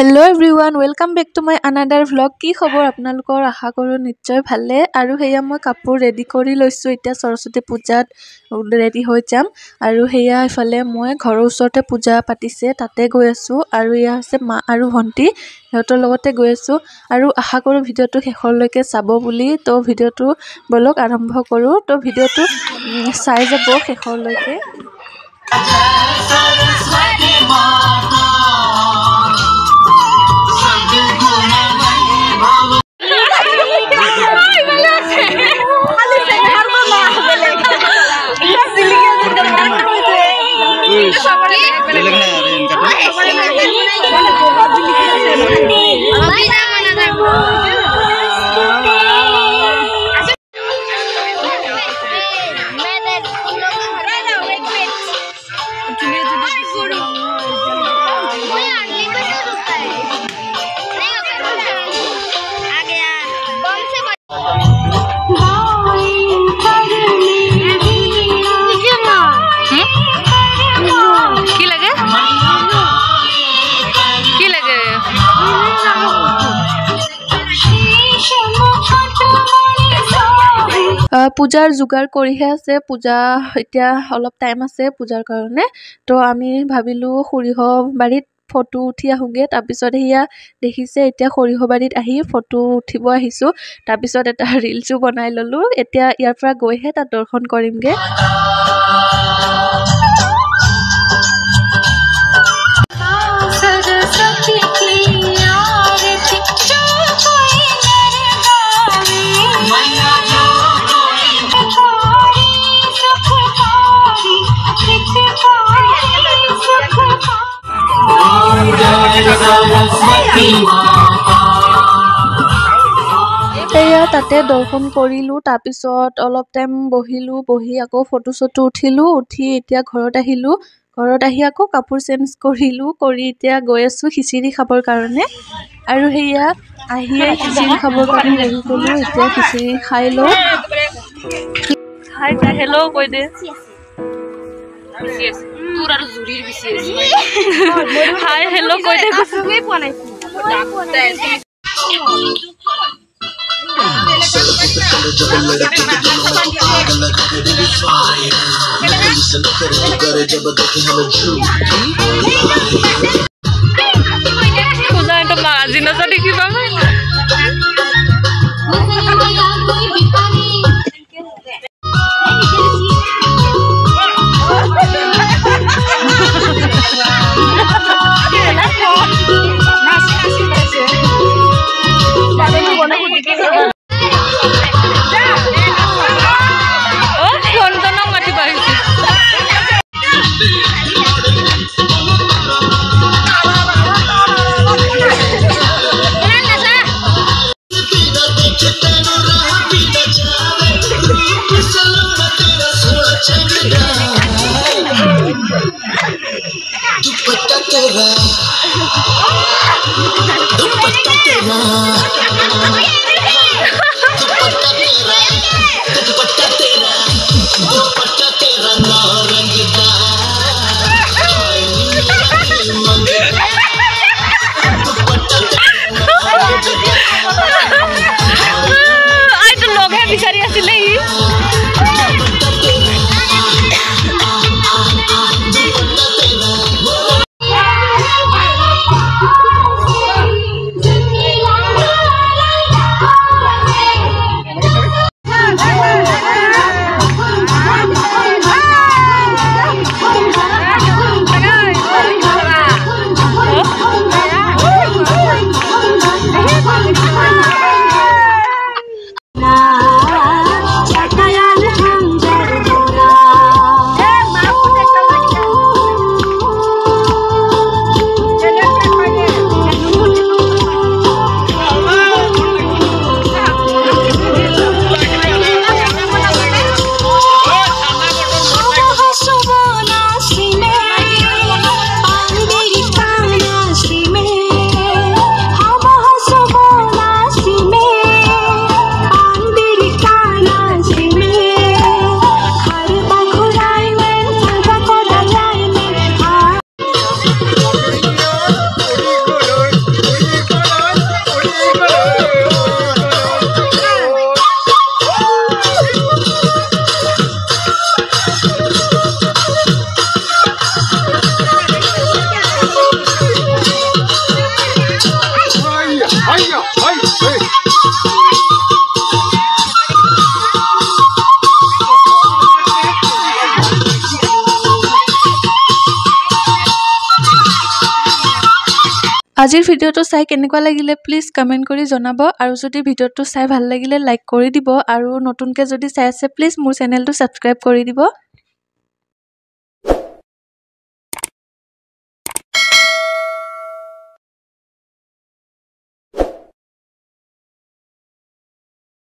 hello everyone welcome back to my another vlog की खबर आपनालोকৰ आशा करूँ निश्चय भाले आरु हेया मैं कापोर रेडी करि लैसु इटा सरस्वती पूजात रेडी हो जाम आरु हेया इफाले मैं घर ओसरते पूजा पातिसे ताते गय आसु आरु या আছে मा आरु भंटी हेतर लगते गय आसु आरु आशा करूँ भिडिओটো शेषरলৈকে চাব বুলি तो भिडिओটো বলক आरम्भ करूँ तो भिडिओটো চাই যাব शेषरলৈকে पूजार जुगार करिहे आछे पूजा इতিয়া অলপ টাইম আছে पूजार कारणे तो आमी भाबिलु खरिह बारित फटो उठी आहुगे तारपिছত हिया देखिसे इতিয়া खरिह बारित आही फटो उठिब आहिसु तारपिছত एटा रील्सो बनाइ ललु इতিয়া यार পৰা গৈহে ता दर्शन करिमगे ताते दर्शन करिलु तारपिছত অলপ টাইम বহিলু বহি আকৌ ফটো সটো উঠিलु उठी इতিয়া ঘৰত আহিलु ঘৰত আহি আকৌ কাপোৰ চেঞ্জ কৰিলু কৰি इতিয়া গৈ আছো খিচিৰি খাবৰ কাৰণে আৰু হেয়া আহিয়ে খিচিৰি খাবৰ কাৰণে ৰেডি কৰিলু इতিয়া খিচিৰি খাই লো হাই হেল্ল কৈ দে বিসিএস তোৰ আৰু জুৰিৰ বিসিএস হাই হেল্ল কৈ দে কই পোৱা নাই আজিৰ ভিডিঅ'টো চাই কেনেকুৱা লাগিলে প্লিজ কমেণ্ট কৰি জনাব আৰু যদি ভিডিঅ'টো চাই ভাল লাগিলে লাইক কৰি দিব আৰু নতুনকৈ যদি চাই আছে প্লিজ মোৰ চেনেলটো ছাবস্ক্ৰাইব কৰি দিব